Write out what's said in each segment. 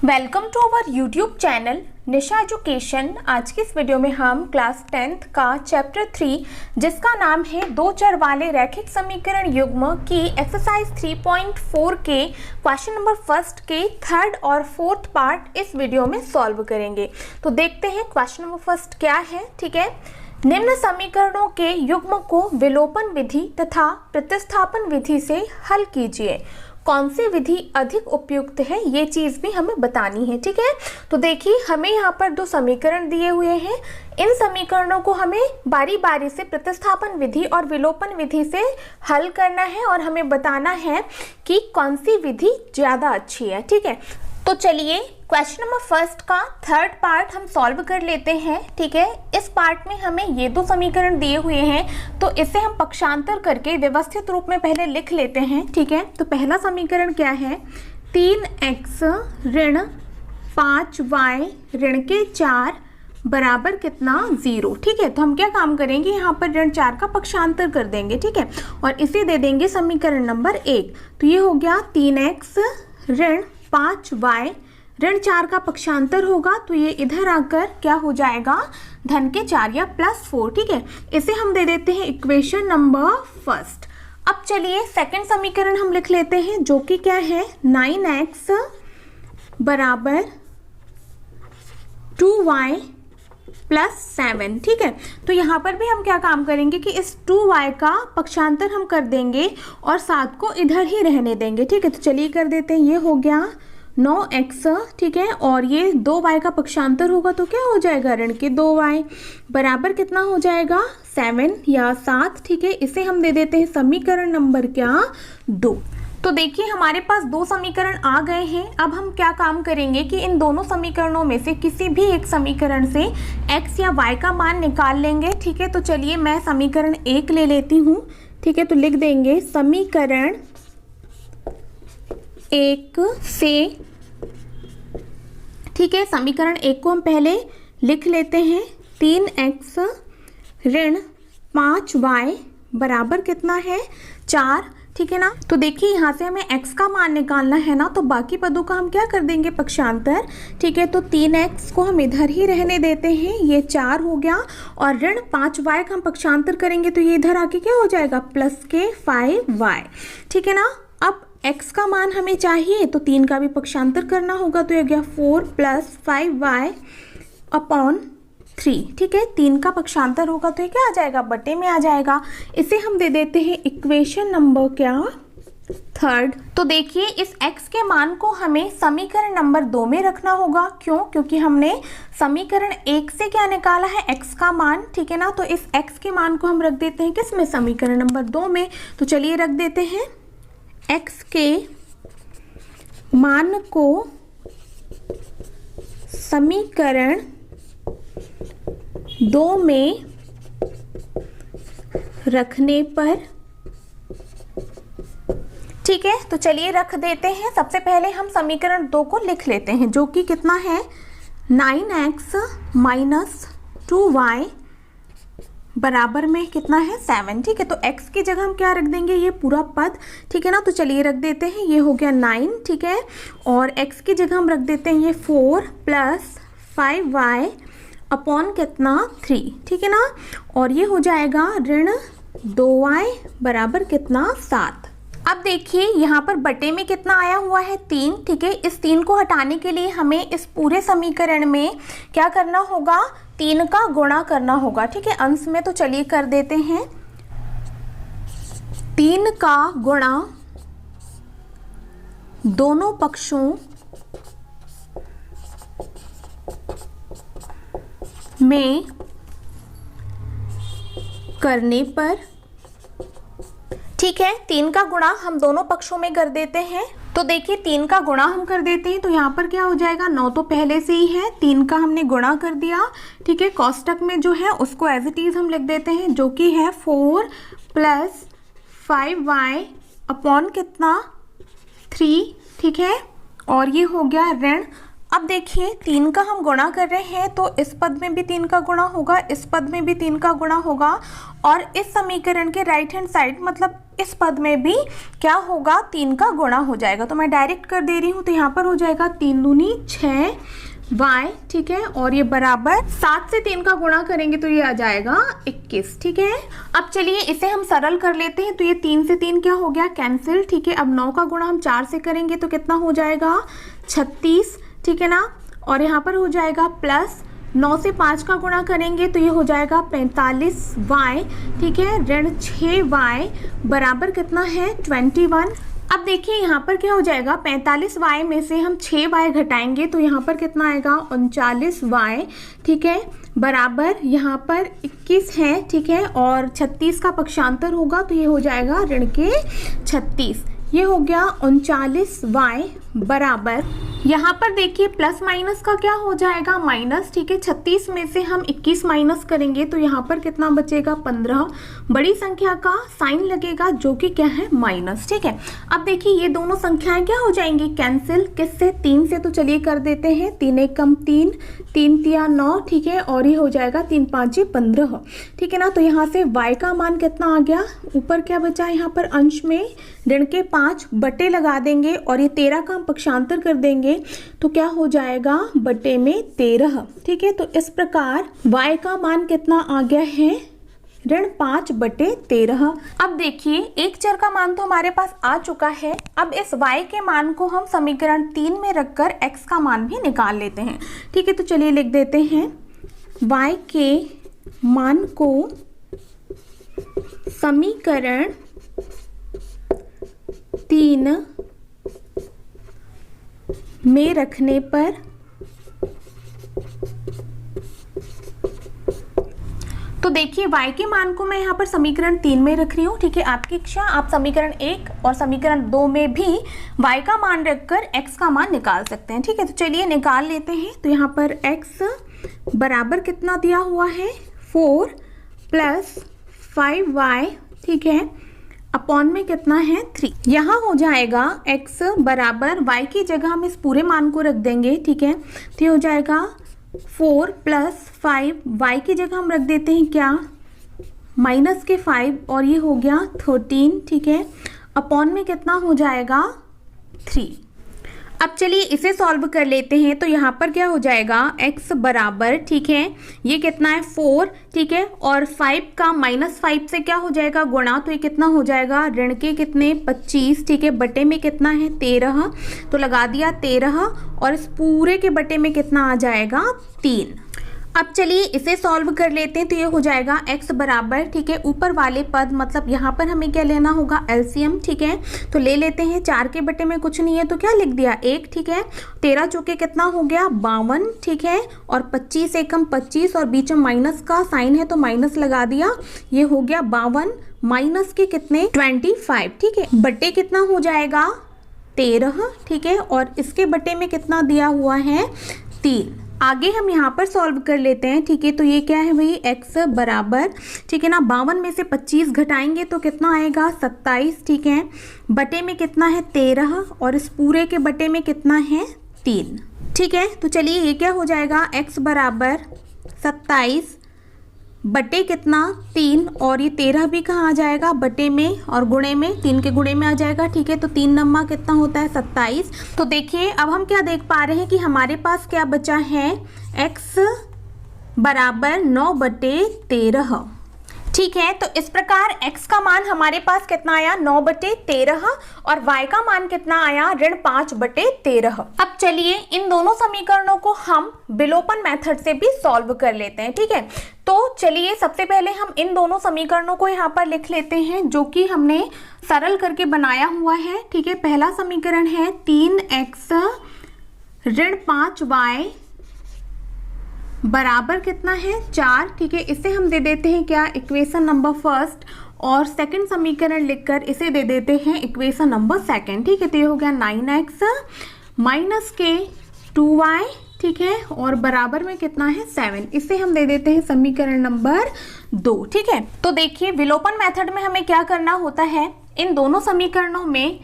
Welcome to our YouTube channel Nisha education. आज की इस वीडियो में हम क्लास 10th का चैप्टर 3 जिसका नाम है दो चर वाले रैखिक समीकरण युग्म की एक्सरसाइज 3.4 के क्वेश्चन नंबर फर्स्ट के थर्ड और फोर्थ पार्ट इस वीडियो में सॉल्व करेंगे। तो देखते हैं क्वेश्चन नंबर फर्स्ट क्या है। ठीक है, निम्न समीकरणों के युग्म को विलोपन विधि तथा प्रतिस्थापन विधि से हल कीजिए। कौन सी विधि अधिक उपयुक्त है ये चीज भी हमें बतानी है। ठीक है, तो देखिए हमें यहाँ पर दो समीकरण दिए हुए हैं। इन समीकरणों को हमें बारी बारी से प्रतिस्थापन विधि और विलोपन विधि से हल करना है और हमें बताना है कि कौन सी विधि ज्यादा अच्छी है। ठीक है, तो चलिए क्वेश्चन नंबर फर्स्ट का थर्ड पार्ट हम सॉल्व कर लेते हैं। ठीक है, इस पार्ट में हमें ये दो समीकरण दिए हुए हैं तो इसे हम पक्षांतर करके व्यवस्थित रूप में पहले लिख लेते हैं। ठीक है, तो पहला समीकरण क्या है, 3x ऋण 5y ऋण के 4 बराबर कितना 0। ठीक है, तो हम क्या काम करेंगे, यहाँ पर ऋण 4 का पक्षांतर कर देंगे। ठीक है, और इसे दे देंगे समीकरण नंबर 1। तो ये हो गया 3x ऋण 5y ऋण 4 का पक्षांतर होगा तो ये इधर आकर क्या हो जाएगा, धन के 4 या +4। ठीक है, इसे हम दे देते हैं इक्वेशन नंबर फर्स्ट। अब चलिए सेकंड समीकरण हम लिख लेते हैं जो कि क्या है, 9x बराबर 2y + 7। ठीक है, तो यहाँ पर भी हम क्या काम करेंगे कि इस 2y का पक्षांतर हम कर देंगे और 7 को इधर ही रहने देंगे। ठीक है, तो चलिए कर देते हैं। ये हो गया 9x। ठीक है, और ये 2y का पक्षांतर होगा तो क्या हो जाएगा, ऋण के 2y बराबर कितना हो जाएगा, 7 या 7। ठीक है, इसे हम दे देते हैं समीकरण नंबर क्या, 2। तो देखिए हमारे पास दो समीकरण आ गए हैं। अब हम क्या काम करेंगे कि इन दोनों समीकरणों में से किसी भी एक समीकरण से x या y का मान निकाल लेंगे। ठीक है, तो चलिए मैं समीकरण 1 ले लेती हूँ। ठीक है, तो लिख देंगे समीकरण 1 से। ठीक है, समीकरण 1 को हम पहले लिख लेते हैं, 3x ऋण 5y बराबर कितना है, 4। ठीक है ना, तो देखिए यहाँ से हमें x का मान निकालना है ना, तो बाकी पदों का हम क्या कर देंगे, पक्षांतर। ठीक है, तो 3x को हम इधर ही रहने देते हैं, ये 4 हो गया, और ऋण 5y का हम पक्षांतर करेंगे तो ये इधर आके क्या हो जाएगा, +5y। ठीक है ना, अब x का मान हमें चाहिए तो 3 का भी पक्षांतर करना होगा, तो ये गया 4 + 5y/3। ठीक है, 3 का पक्षांतर होगा तो ये क्या आ जाएगा, बटे में आ जाएगा। इसे हम दे देते हैं इक्वेशन नंबर क्या, थर्ड। तो देखिए इस x के मान को हमें समीकरण नंबर 2 में रखना होगा। क्यों, क्योंकि हमने समीकरण 1 से क्या निकाला है, x का मान। ठीक है ना, तो इस x के मान को हम रख देते हैं किस में, समीकरण नंबर 2 में। तो चलिए रख देते हैं, x के मान को समीकरण 2 में रखने पर। ठीक है, तो चलिए रख देते हैं। सबसे पहले हम समीकरण 2 को लिख लेते हैं जो कि कितना है, 9x - 2y बराबर में कितना है, 7। ठीक है, तो x की जगह हम क्या रख देंगे, ये पूरा पद। ठीक है ना, तो चलिए रख देते हैं, ये हो गया 9। ठीक है, और x की जगह हम रख देते हैं ये 4 + 5y अपॉन कितना, 3। ठीक है ना, और ये हो जाएगा ऋण 2y बराबर कितना, 7। अब देखिए यहाँ पर बटे में कितना आया हुआ है, 3। ठीक है, इस 3 को हटाने के लिए हमें इस पूरे समीकरण में क्या करना होगा, 3 का गुणा करना होगा। ठीक है, अंश में। तो चलिए कर देते हैं, 3 का गुणा दोनों पक्षों में करने पर। ठीक है, 3 का गुणा हम दोनों पक्षों में कर देते हैं। तो देखिए 3 का गुणा हम कर देते हैं तो यहाँ पर क्या हो जाएगा, 9 तो पहले से ही है, 3 का हमने गुणा कर दिया। ठीक है, कोष्टक में जो है उसको एज इट इज हम लिख देते हैं जो कि है 4 + 5y अपॉन कितना, 3। ठीक है, और ये हो गया ऋण अब देखिए 3 का हम गुणा कर रहे हैं तो इस पद में भी 3 का गुणा होगा, इस पद में भी 3 का गुणा होगा और इस समीकरण के राइट हैंड साइड मतलब इस पद में भी क्या होगा, 3 का गुणा हो जाएगा। तो मैं डायरेक्ट कर दे रही हूँ, तो यहाँ पर हो जाएगा 3 दूनी 6 y, ठीक है, और ये बराबर 7 से 3 का गुणा करेंगे तो ये आ जाएगा 21, ठीक है। अब चलिए इसे हम सरल कर लेते हैं, तो ये 3 से 3 क्या हो गया, कैंसिल, ठीक है। अब 9 का गुणा हम 4 से करेंगे तो कितना हो जाएगा, 36, ठीक है ना, और यहाँ पर हो जाएगा प्लस 9 से 5 का गुणा करेंगे तो ये हो जाएगा 45y, ठीक है, ऋण 6y बराबर कितना है, 21। अब देखिए यहाँ पर क्या हो जाएगा, 45y में से हम 6y घटाएंगे तो यहाँ पर कितना आएगा, 39y, ठीक है, बराबर यहाँ पर 21 है, ठीक है, और 36 का पक्षांतर होगा तो ये हो जाएगा ऋण के 36, ये हो गया 39y बराबर, यहाँ पर देखिए प्लस माइनस का क्या हो जाएगा, माइनस, ठीक है। 36 में से हम 21 माइनस करेंगे तो यहाँ पर कितना बचेगा, 15। बड़ी संख्या का साइन लगेगा जो कि क्या है, माइनस, ठीक है। अब देखिए ये दोनों संख्याएं क्या हो जाएंगी, कैंसिल, किससे, 3 से, तो चलिए कर देते हैं, 3 1 कम 3, 3 3 9, ठीक है, और ये हो जाएगा 3 5 15, ठीक है ना। तो यहाँ से y का मान कितना आ गया, ऊपर क्या बचा है, यहाँ पर अंश में ऋण के 5 बटे लगा देंगे और ये 13 का हम पक्षांतर कर देंगे तो क्या हो जाएगा, बटे में 13, ठीक है। तो इस प्रकार y का मान कितना आ गया है, ऋण 5 बटे 13। अब देखिए एक चर का मान तो हमारे पास आ चुका है, अब इस y के मान को हम समीकरण 3 में रखकर x का मान भी निकाल लेते हैं, ठीक है। तो चलिए लिख देते हैं, y के मान को समीकरण 3 में रखने पर तो देखिए y के मान को मैं यहाँ पर समीकरण 3 में रख रही हूँ, ठीक है। आपकी इच्छा, आप समीकरण 1 और समीकरण 2 में भी y का मान रखकर x का मान निकाल सकते हैं, ठीक है। तो चलिए निकाल लेते हैं। तो यहाँ पर x बराबर कितना दिया हुआ है, 4 प्लस 5y, ठीक है, अपॉन में कितना है, 3। यहाँ हो जाएगा x बराबर y की जगह हम इस पूरे मान को रख देंगे, ठीक है। तो ये हो जाएगा 4 प्लस 5, y की जगह हम रख देते हैं क्या, माइनस के 5, और ये हो गया 13, ठीक है, अपॉन में कितना हो जाएगा, 3। अब चलिए इसे सॉल्व कर लेते हैं। तो यहाँ पर क्या हो जाएगा, x बराबर, ठीक है, ये कितना है 4, ठीक है, और 5 का -5 से क्या हो जाएगा, गुणा, तो ये कितना हो जाएगा, ऋण के कितने 25, ठीक है, बटे में कितना है 13, तो लगा दिया 13, और इस पूरे के बटे में कितना आ जाएगा, 3। अब चलिए इसे सॉल्व कर लेते हैं। तो ये हो जाएगा x बराबर, ठीक है, ऊपर वाले पद मतलब यहाँ पर हमें क्या लेना होगा, एलसीएम, ठीक है। तो ले लेते हैं, 4 के बटे में कुछ नहीं है तो क्या लिख दिया, 1, ठीक है, 13 चौके कितना हो गया, 52, ठीक है, और 25 एकम 25 और बीच में माइनस का साइन है तो माइनस लगा दिया, ये हो गया 52 माइनस के कितने 25, ठीक है, बटे कितना हो जाएगा 13, ठीक है, और इसके बटे में कितना दिया हुआ है 3। आगे हम यहाँ पर सॉल्व कर लेते हैं, ठीक है। तो ये क्या है भाई, x बराबर, ठीक है ना, 52 में से 25 घटाएंगे तो कितना आएगा 27, ठीक है, बटे में कितना है 13, और इस पूरे के बटे में कितना है 3, ठीक है। तो चलिए ये क्या हो जाएगा, x बराबर 27 बटे कितना 3, और ये 13 भी कहाँ आ जाएगा, बटे में और गुणे में, 3 के गुणे में आ जाएगा, ठीक है। तो 3 नम्मा कितना होता है 27। तो देखिए अब हम क्या देख पा रहे हैं कि हमारे पास क्या बचा है, x बराबर 9 बटे 13, ठीक है। तो इस प्रकार x का मान हमारे पास कितना आया, 9 बटे 13, और y का मान कितना आया, ऋण 5 बटे 13। अब चलिए इन दोनों समीकरणों को हम विलोपन मेथड से भी सॉल्व कर लेते हैं, ठीक है। तो चलिए सबसे पहले हम इन दोनों समीकरणों को यहाँ पर लिख लेते हैं जो कि हमने सरल करके बनाया हुआ है, ठीक है। पहला समीकरण है 3x ऋण 5y बराबर कितना है 4, ठीक है। इसे हम दे देते हैं क्या, इक्वेशन नंबर फर्स्ट, और सेकंड समीकरण लिखकर इसे दे देते हैं इक्वेशन नंबर सेकंड, ठीक है। तो ये हो गया 9x माइनस के 2y, ठीक है, और बराबर में कितना है 7, इसे हम दे देते हैं समीकरण नंबर 2, ठीक है। तो देखिए विलोपन मेथड में हमें क्या करना होता है, इन दोनों समीकरणों में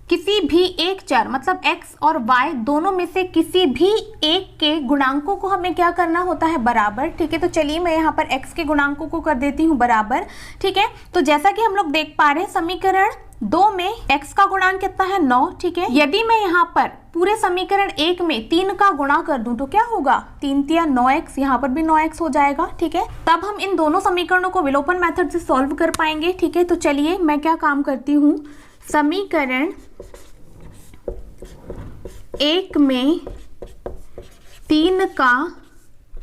किसी भी एक चर मतलब x और y दोनों में से किसी भी एक के गुणांकों को हमें क्या करना होता है, बराबर। ठीक है, तो चलिए मैं यहाँ पर x के गुणांकों को कर देती हूँ बराबर। ठीक है, तो जैसा कि हम लोग देख पा रहे हैं समीकरण 2 में x का गुणांक कितना है, 9। ठीक है, यदि मैं यहाँ पर पूरे समीकरण 1 में 3 का गुणा कर दूं तो क्या होगा, 3 तिया 9x, यहाँ पर भी 9x हो जाएगा। ठीक है, तब हम इन दोनों समीकरणों को विलोपन मेथड से सॉल्व कर पाएंगे। ठीक है, तो चलिए मैं क्या काम करती हूँ, समीकरण 1 में 3 का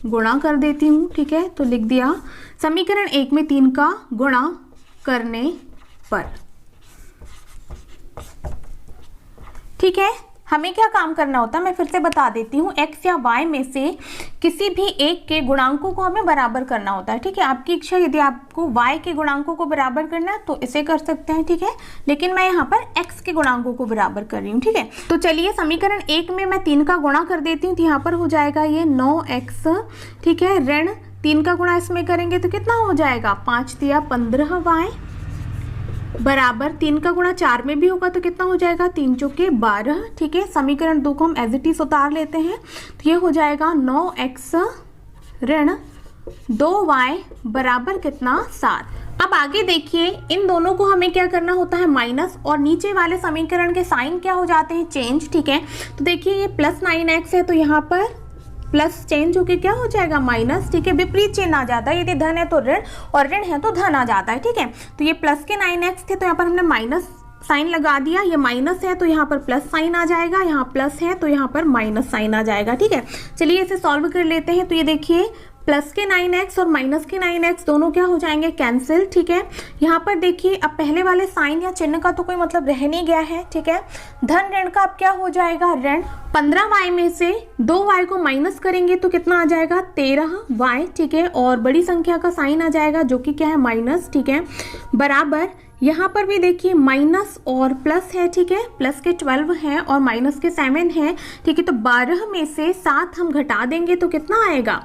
गुणा कर देती हूँ। ठीक है, तो लिख दिया समीकरण 1 में 3 का गुणा करने पर। ठीक है, हमें क्या काम करना होता है, मैं फिर से बता देती हूँ, x या y में से किसी भी एक के गुणांकों को हमें बराबर करना होता है। ठीक है, आपकी इच्छा, यदि आपको y के गुणांकों को बराबर करना है तो इसे कर सकते हैं। ठीक है, लेकिन मैं यहाँ पर x के गुणांकों को बराबर कर रही हूँ। ठीक है, तो चलिए समीकरण 1 में मैं 3 का गुणा कर देती हूँ, तो यहाँ पर हो जाएगा ये 9x। ठीक है, ऋण 3 का गुणा इसमें करेंगे तो कितना हो जाएगा, 5 तिया 15y बराबर 3 का गुणा 4 में भी होगा तो कितना हो जाएगा, 3 चौके 12। ठीक है, समीकरण 2 को हम एज इट इज उतार लेते हैं, तो ये हो जाएगा 9x ऋण 2y बराबर कितना, 7। अब आगे देखिए, इन दोनों को हमें क्या करना होता है, माइनस, और नीचे वाले समीकरण के साइन क्या हो जाते हैं, चेंज। ठीक है, तो देखिए ये प्लस 9x है तो यहाँ पर प्लस चेंज होके क्या हो जाएगा, माइनस। ठीक है, विपरीत चिन्ह आ जाता है, यदि धन है तो ऋण और ऋण है तो धन आ जाता है। ठीक है, तो ये प्लस के 9x थे तो यहाँ पर हमने माइनस साइन लगा दिया, ये माइनस है तो यहाँ पर प्लस साइन आ जाएगा, यहाँ प्लस है तो यहाँ पर माइनस साइन आ जाएगा। ठीक है, चलिए इसे सॉल्व कर लेते हैं। तो ये देखिए प्लस के 9x और माइनस के 9x दोनों क्या हो जाएंगे, कैंसिल। ठीक है, यहाँ पर देखिए अब पहले वाले साइन या चिन्ह का तो कोई मतलब रह नहीं गया है। ठीक है, धन ऋण का अब क्या हो जाएगा, ऋण 15y में से 2y को माइनस करेंगे तो कितना आ जाएगा, 13y। ठीक है, और बड़ी संख्या का साइन आ जाएगा जो कि क्या है, माइनस। ठीक है, बराबर यहाँ पर भी देखिए माइनस और प्लस है। ठीक है, प्लस के 12 है और माइनस के 7 है। ठीक है, तो 12 में से 7 हम घटा देंगे तो कितना आएगा,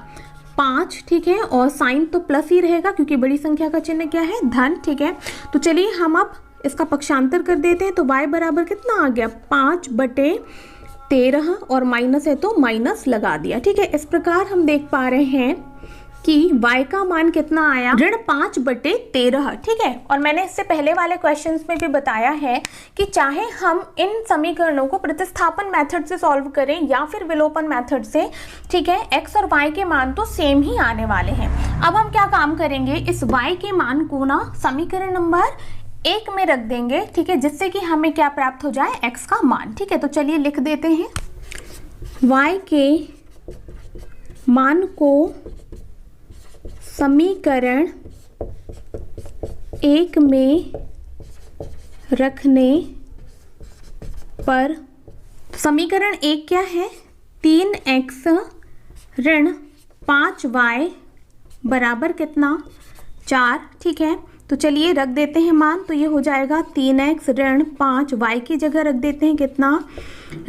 5। ठीक है, और साइन तो प्लस ही रहेगा क्योंकि बड़ी संख्या का चिन्ह क्या है, धन। ठीक है, तो चलिए हम अब इसका पक्षांतर कर देते हैं, तो y बराबर कितना आ गया, 5/13 और माइनस है तो माइनस लगा दिया। ठीक है, इस प्रकार हम देख पा रहे हैं कि y का मान कितना आया, ऋण 5/13। ठीक है, और मैंने इससे पहले वाले क्वेश्चंस में भी बताया है कि चाहे हम इन समीकरणों को प्रतिस्थापन मेथड से सॉल्व करें या फिर विलोपन मेथड से, ठीक है, x और y के मान तो सेम ही आने वाले हैं। अब हम क्या काम करेंगे, इस y के मान को ना समीकरण नंबर 1 में रख देंगे। ठीक है, जिससे कि हमें क्या प्राप्त हो जाए, x का मान। ठीक है, तो चलिए लिख देते हैं, y के मान को समीकरण 1 में रखने पर, समीकरण 1 क्या है, 3x ऋण 5y बराबर कितना, 4। ठीक है, तो चलिए रख देते हैं मान, तो ये हो जाएगा 3x ऋण 5y की जगह रख देते हैं कितना,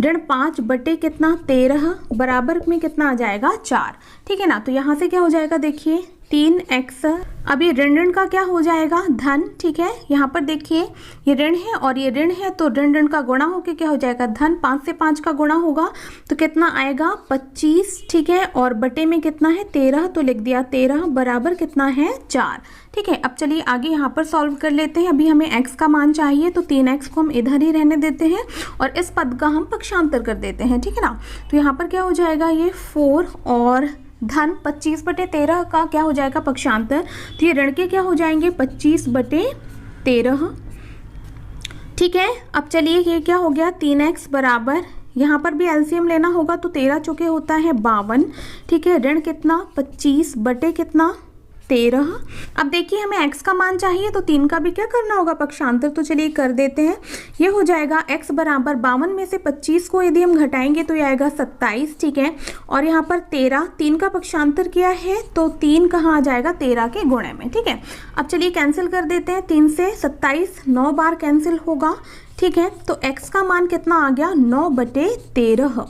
ऋण 5/13 बराबर में कितना आ जाएगा, 4। ठीक है ना, तो यहाँ से क्या हो जाएगा, देखिए 3x, अब ये ऋण का क्या हो जाएगा, धन। ठीक है, यहाँ पर देखिए ये ऋण है और ये ऋण है तो ऋण का गुणा होके क्या हो जाएगा, धन। 5 से 5 का गुणा होगा तो कितना आएगा, 25। ठीक है, और बटे में कितना है, 13, तो लिख दिया 13 बराबर कितना है, 4। ठीक है, अब चलिए आगे यहाँ पर सॉल्व कर लेते हैं। अभी हमें x का मान चाहिए तो 3x को हम इधर ही रहने देते हैं और इस पद का हम पक्षांतर कर देते हैं। ठीक है ना, तो यहाँ पर क्या हो जाएगा, ये 4 और धन 25/13 का क्या हो जाएगा, पक्षांतर, तो ये ऋण के क्या हो जाएंगे, 25/13। ठीक है, अब चलिए ये क्या हो गया, 3x बराबर, यहाँ पर भी एलसीएम लेना होगा तो 13 चौके होता है 52। ठीक है, ऋण कितना, 25/13। अब देखिए हमें x का मान चाहिए तो 3 का भी क्या करना होगा, पक्षांतर, तो चलिए कर देते हैं। ये हो जाएगा x बराबर 52 में से 25 को यदि हम घटाएंगे तो ये आएगा 27। ठीक है, और यहाँ पर 13, 3 का पक्षांतर किया है तो 3 कहाँ आ जाएगा, 13 के गुणे में। ठीक है, अब चलिए कैंसिल कर देते हैं, 3 से 27 9 बार कैंसिल होगा। ठीक है, तो x का मान कितना आ गया, 9/13।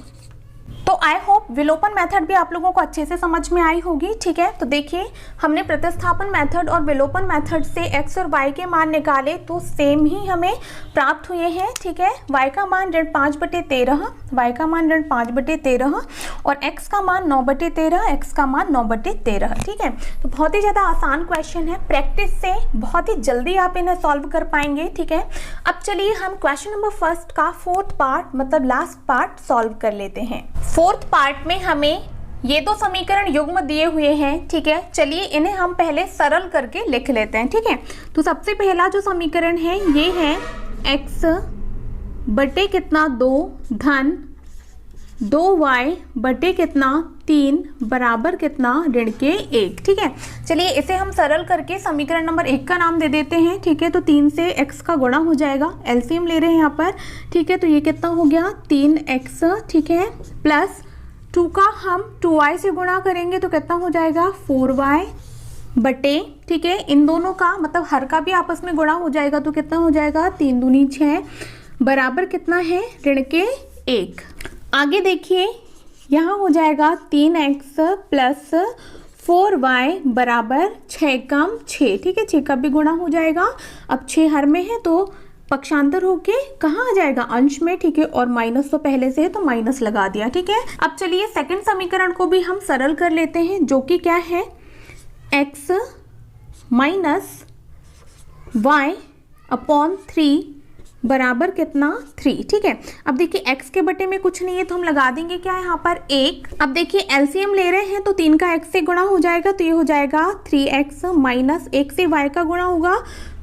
तो आई होप विलोपन मेथड भी आप लोगों को अच्छे से समझ में आई होगी। ठीक है, तो देखिए हमने प्रतिस्थापन मेथड और विलोपन मेथड से x और y के मान निकाले तो सेम ही हमें प्राप्त हुए हैं। ठीक है, y का मान ऋण 5/13, y का मान ऋण 5/13 और x का मान 9/13, x का मान 9/13। ठीक है, तो बहुत ही ज़्यादा आसान क्वेश्चन है, प्रैक्टिस से बहुत ही जल्दी आप इन्हें सॉल्व कर पाएंगे। ठीक है, अब चलिए हम क्वेश्चन नंबर फर्स्ट का फोर्थ पार्ट मतलब लास्ट पार्ट सॉल्व कर लेते हैं। फोर्थ पार्ट में हमें ये दो समीकरण युग्म दिए हुए हैं। ठीक है, चलिए इन्हें हम पहले सरल करके लिख लेते हैं। ठीक है, तो सबसे पहला जो समीकरण है ये है x बटे कितना 2 धन 2y बटे कितना 3 बराबर कितना ऋण के 1। ठीक है, चलिए इसे हम सरल करके समीकरण नंबर 1 का नाम दे देते हैं। ठीक है, तो 3 से x का गुणा हो जाएगा, एलसीएम ले रहे हैं यहाँ पर। ठीक है, तो ये कितना हो गया 3x। ठीक है, प्लस 2 का हम 2y से गुणा करेंगे तो कितना हो जाएगा 4y बटे, ठीक है, इन दोनों का मतलब हर का भी आपस में गुणा हो जाएगा तो कितना हो जाएगा 3 दूनी 6 बराबर कितना है ऋण के 1। आगे देखिए यहाँ हो जाएगा 3x प्लस 4y बराबर 6 कम 6। ठीक है, 6 का भी गुणा हो जाएगा। अब 6 हर में है तो पक्षांतर होके कहाँ आ जाएगा अंश में। ठीक है, और माइनस तो पहले से है तो माइनस लगा दिया। ठीक है, अब चलिए सेकंड समीकरण को भी हम सरल कर लेते हैं जो कि क्या है x माइनस y अपॉन 3 बराबर कितना 3। ठीक है, अब देखिए x के बटे में कुछ नहीं है तो हम लगा देंगे क्या है यहाँ पर 1। अब देखिए एलसीएम ले रहे हैं तो 3 का x से गुणा हो जाएगा तो ये हो जाएगा 3x माइनस 1 से y का गुणा होगा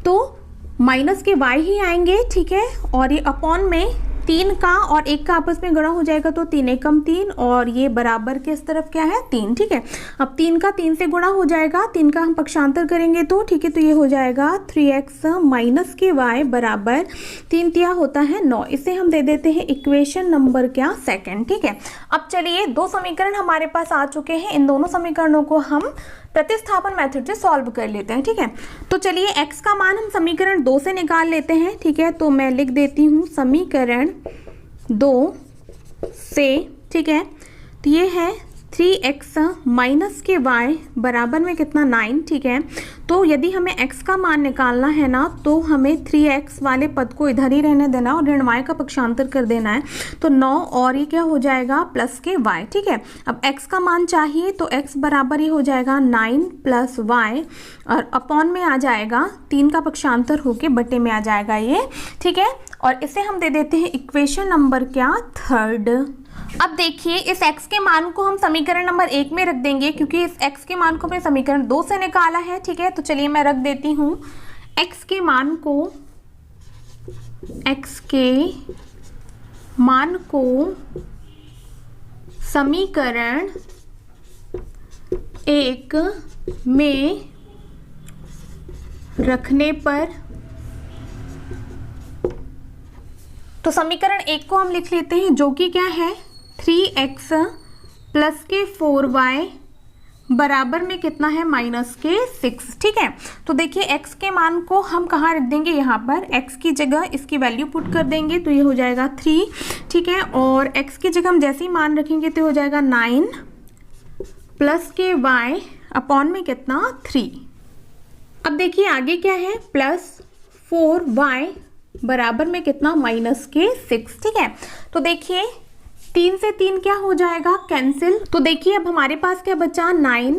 तो माइनस के y ही आएंगे। ठीक है, और ये अपॉन में 3 का और 1 का आपस में गुणा हो जाएगा तो 3 1 कम 3 और ये बराबर के इस तरफ क्या है 3। ठीक है, अब 3 का 3 से गुणा हो जाएगा, 3 का हम पक्षांतर करेंगे तो ठीक है, तो ये हो जाएगा 3x माइनस के y बराबर 3 तिया होता है 9। इसे हम दे देते हैं इक्वेशन नंबर क्या सेकंड। ठीक है, अब चलिए दो समीकरण हमारे पास आ चुके हैं, इन दोनों समीकरणों को हम प्रतिस्थापन मेथड से सॉल्व कर लेते हैं। ठीक है, तो चलिए x का मान हम समीकरण 2 से निकाल लेते हैं। ठीक है, तो मैं लिख देती हूँ समीकरण 2 से। ठीक है, तो ये है 3x माइनस के y बराबर में कितना 9। ठीक है, तो यदि हमें x का मान निकालना है ना तो हमें 3x वाले पद को इधर ही रहने देना और ऋण y का पक्षांतर कर देना है तो 9 और ये क्या हो जाएगा प्लस के y। ठीक है, अब x का मान चाहिए तो x बराबर ही हो जाएगा 9 प्लस y और अपॉन में आ जाएगा 3 का पक्षांतर होके बटे में आ जाएगा ये। ठीक है, और इसे हम दे देते हैं इक्वेशन नंबर क्या थर्ड। अब देखिए इस x के मान को हम समीकरण नंबर 1 में रख देंगे क्योंकि इस x के मान को हमने समीकरण 2 से निकाला है। ठीक है, तो चलिए मैं रख देती हूँ x के मान को समीकरण 1 में रखने पर, तो समीकरण 1 को हम लिख लेते हैं जो कि क्या है 3x प्लस के 4y बराबर में कितना है माइनस के 6। ठीक है, तो देखिए x के मान को हम कहाँ रख देंगे, यहाँ पर x की जगह इसकी वैल्यू पुट कर देंगे तो ये हो जाएगा 3। ठीक है, और x की जगह हम जैसे ही मान रखेंगे तो हो जाएगा 9 प्लस के y अपॉन में कितना 3। अब देखिए आगे क्या है प्लस 4y बराबर में कितना माइनस के 6। ठीक है, तो देखिए 3 से 3 क्या हो जाएगा कैंसिल, तो देखिए अब हमारे पास क्या बचा 9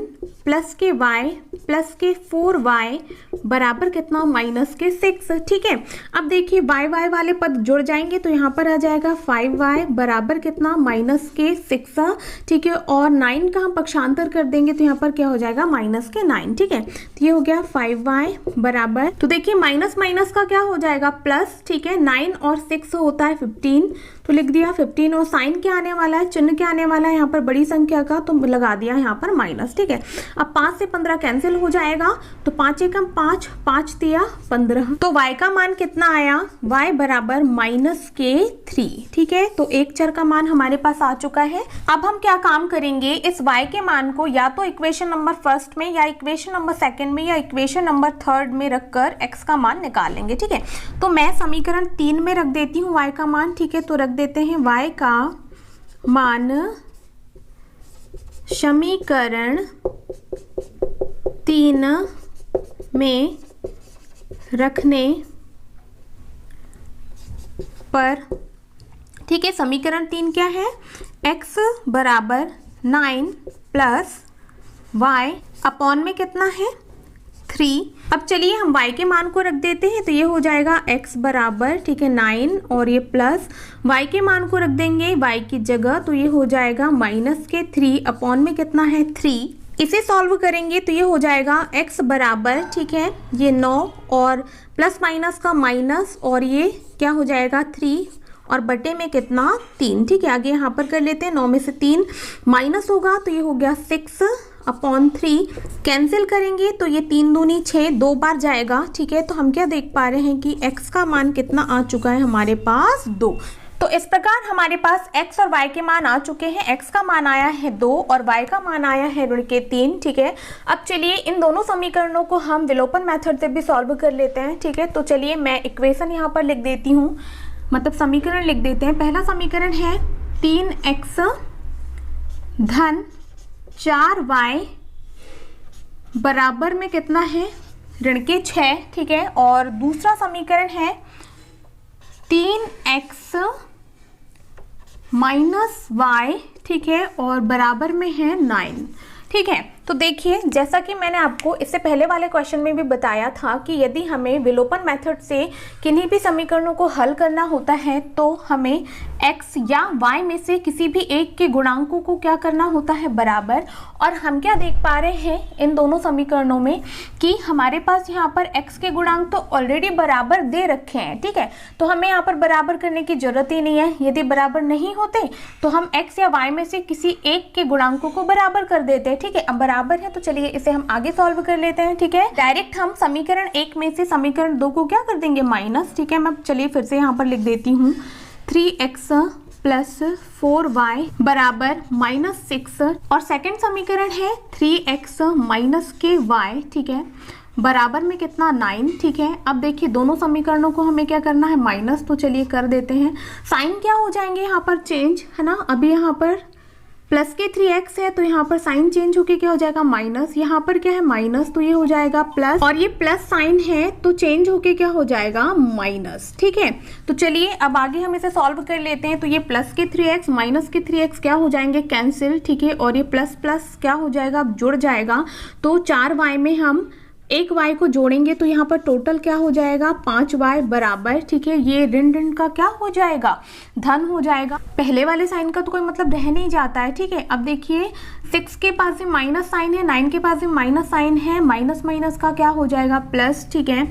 प्लस के y प्लस के 4y बराबर कितना माइनस के 6। ठीक है, अब देखिए y वाले पद जुड़ जाएंगे तो यहाँ पर आ जाएगा 5y बराबर कितना माइनस के 6। ठीक है, और 9 का हम पक्षांतर कर देंगे तो यहाँ पर क्या हो जाएगा माइनस के 9। ठीक है, तो ये हो गया 5y बराबर, तो देखिए माइनस माइनस का क्या हो जाएगा प्लस। ठीक है, 9 और 6 होता है 15 तो लिख दिया 15 और साइन क्या आने वाला है, चिन्ह क्या आने वाला है यहाँ पर बड़ी संख्या का, तो लगा दिया यहाँ पर माइनस। ठीक है, अब 5 से 15 कैंसिल हो जाएगा तो 5 एकम 5, 5 तिया 15, तो y का मान कितना आया y बराबर माइनस के 3। ठीक है, तो एक चर का मान हमारे पास आ चुका है। अब हम क्या काम करेंगे, इस y के मान को या तो इक्वेशन नंबर फर्स्ट में या इक्वेशन नंबर सेकंड में या इक्वेशन नंबर थर्ड में रखकर x का मान निकाल लेंगे। ठीक है, तो मैं समीकरण 3 में रख देती हूँ y का मान। ठीक है, तो रख देते हैं y का मान समीकरण 3 में रखने पर, ठीक है, समीकरण 3 क्या है, x बराबर 9 प्लस y अपॉन में कितना है 3। अब चलिए हम y के मान को रख देते हैं, तो ये हो जाएगा x बराबर, ठीक है, 9 और ये प्लस y के मान को रख देंगे y की जगह, तो ये हो जाएगा माइनस के 3 अपॉन में कितना है 3। इसे सॉल्व करेंगे तो ये हो जाएगा x बराबर, ठीक है, ये 9 और प्लस माइनस का माइनस और ये क्या हो जाएगा 3 और बटे में कितना 3, ठीक है। आगे यहाँ पर कर लेते हैं, 9 में से 3 माइनस होगा तो ये हो गया 6 अपॉन 3। कैंसिल करेंगे तो ये 3 दूनी 6, 2 बार जाएगा, ठीक है। तो हम क्या देख पा रहे हैं कि x का मान कितना आ चुका है हमारे पास 2। तो इस प्रकार हमारे पास x और y के मान आ चुके हैं। x का मान आया है 2 और y का मान आया है ऋण के 3, ठीक है। अब चलिए इन दोनों समीकरणों को हम विलोपन मेथड से भी सॉल्व कर लेते हैं, ठीक है। तो चलिए मैं इक्वेशन यहाँ पर लिख देती हूँ, मतलब समीकरण लिख देते हैं। पहला समीकरण है 3x धन 4y बराबर में कितना है ऋण के 6, ठीक है। और दूसरा समीकरण है 3x माइनस y, ठीक है, और बराबर में है 9, ठीक है। तो देखिए जैसा कि मैंने आपको इससे पहले वाले क्वेश्चन में भी बताया था कि यदि हमें विलोपन मेथड से किन्हीं भी समीकरणों को हल करना होता है तो हमें x या y में से किसी भी एक के गुणांकों को क्या करना होता है बराबर। और हम क्या देख पा रहे हैं इन दोनों समीकरणों में कि हमारे पास यहाँ पर x के गुणांक तो ऑलरेडी बराबर दे रखे हैं, ठीक है। तो हमें यहाँ पर बराबर करने की जरूरत ही नहीं है। यदि बराबर नहीं होते तो हम x या y में से किसी एक के गुणांकों को बराबर कर देते हैं, ठीक है। अब बराबर है तो चलिए इसे हम आगे सॉल्व कर लेते हैं, ठीक है। डायरेक्ट हम समीकरण 1 में से समीकरण 2 को क्या कर देंगे माइनस, ठीक है। मैं चलिए फिर से यहाँ पर लिख देती हूँ 3x प्लस 4y बराबर माइनस 6 और सेकंड समीकरण है 3x माइनस के y, ठीक है, बराबर में कितना 9, ठीक है। अब देखिए दोनों समीकरणों को हमें क्या करना है माइनस, तो चलिए कर देते हैं। साइन क्या हो जाएंगे यहाँ पर चेंज, है ना। अभी यहाँ पर प्लस के 3x है तो यहाँ पर साइन चेंज होके क्या हो जाएगा माइनस, यहाँ पर क्या है माइनस तो ये हो जाएगा प्लस, और ये प्लस साइन है तो चेंज होके क्या हो जाएगा माइनस, ठीक है। तो चलिए अब आगे हम इसे सॉल्व कर लेते हैं। तो ये प्लस के 3x माइनस के 3x क्या हो जाएंगे कैंसिल, ठीक है। और ये प्लस प्लस क्या हो जाएगा अब जुड़ जाएगा। तो 4y में हम एक y को जोड़ेंगे तो यहाँ पर टोटल क्या हो जाएगा 5y बराबर, ठीक है। ये ऋण ऋण का क्या हो जाएगा धन हो जाएगा। पहले वाले साइन का तो कोई मतलब रह नहीं जाता है, ठीक है। अब देखिए 6 के पास भी माइनस साइन है, 9 के पास भी माइनस साइन है, माइनस माइनस का क्या हो जाएगा प्लस, ठीक है।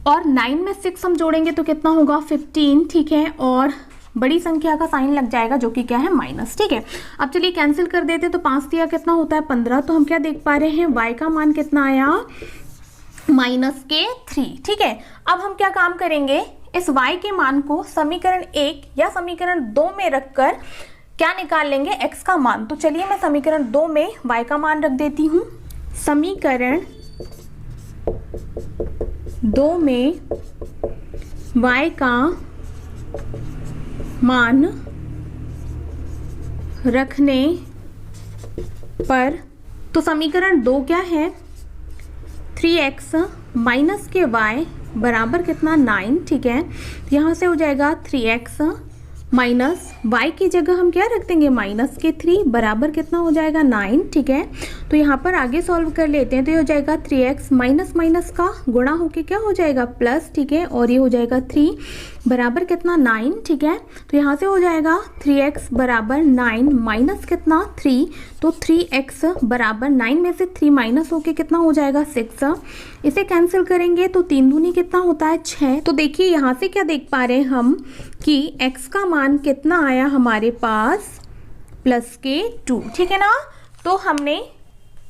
और 9 में 6 हम जोड़ेंगे तो कितना होगा 15, ठीक है। और बड़ी संख्या का साइन लग जाएगा जो कि क्या है माइनस, ठीक है। अब चलिए कैंसिल कर देते तो 5 दिया कितना होता है 15। तो हम क्या देख पा रहे हैं y का मान कितना आया माइनस के 3, ठीक है। अब हम क्या काम करेंगे, इस y के मान को समीकरण 1 या समीकरण 2 में रखकर क्या निकाल लेंगे x का मान। तो चलिए मैं समीकरण 2 में y का मान रख देती हूँ। समीकरण 2 में y का मान रखने पर, तो समीकरण 2 क्या है 3x माइनस के y बराबर कितना 9, ठीक है। यहाँ से हो जाएगा 3x माइनस y की जगह हम क्या रख देंगे माइनस के 3 बराबर कितना हो जाएगा 9, ठीक है। तो यहाँ पर आगे सॉल्व कर लेते हैं। तो ये हो जाएगा 3x माइनस माइनस का गुणा होके क्या हो जाएगा प्लस, ठीक है। और ये हो जाएगा 3 बराबर कितना 9, ठीक है। तो यहाँ से हो जाएगा 3x बराबर 9 माइनस कितना 3, तो 3x बराबर 9 में से 3 माइनस होके कितना हो जाएगा 6। इसे कैंसिल करेंगे तो 3 दूनी कितना होता है 6। तो देखिए यहाँ से क्या देख पा रहे हैं हम कि x का मान कितना आया हमारे पास प्लस के 2, ठीक है ना। तो हमने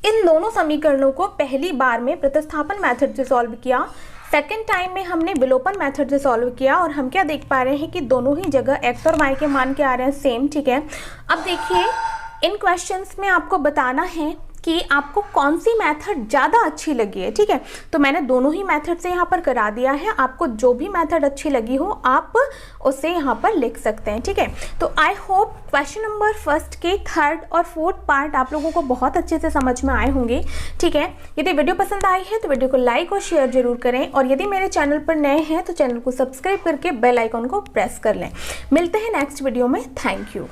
इन दोनों समीकरणों को पहली बार में प्रतिस्थापन मेथड से सॉल्व किया, सेकेंड टाइम में हमने विलोपन मेथड से सॉल्व किया, और हम क्या देख पा रहे हैं कि दोनों ही जगह x और y के मान क्या आ रहे हैं सेम, ठीक है। अब देखिए इन क्वेश्चंस में आपको बताना है कि आपको कौन सी मेथड ज़्यादा अच्छी लगी है। ठीक है, तो मैंने दोनों ही मेथड से यहाँ पर करा दिया है। आपको जो भी मेथड अच्छी लगी हो आप उसे यहाँ पर लिख सकते हैं। ठीक है, तो I hope question number first के थर्ड और फोर्थ पार्ट आप लोगों को बहुत अच्छे से समझ में आए होंगे। ठीक है, यदि वीडियो पसंद आई है तो वीडियो को लाइक और शेयर जरूर करें, और यदि मेरे चैनल पर नए हैं तो चैनल को सब्सक्राइब करके बेल आइकॉन को प्रेस कर लें। मिलते हैं नेक्स्ट वीडियो में। Thank you.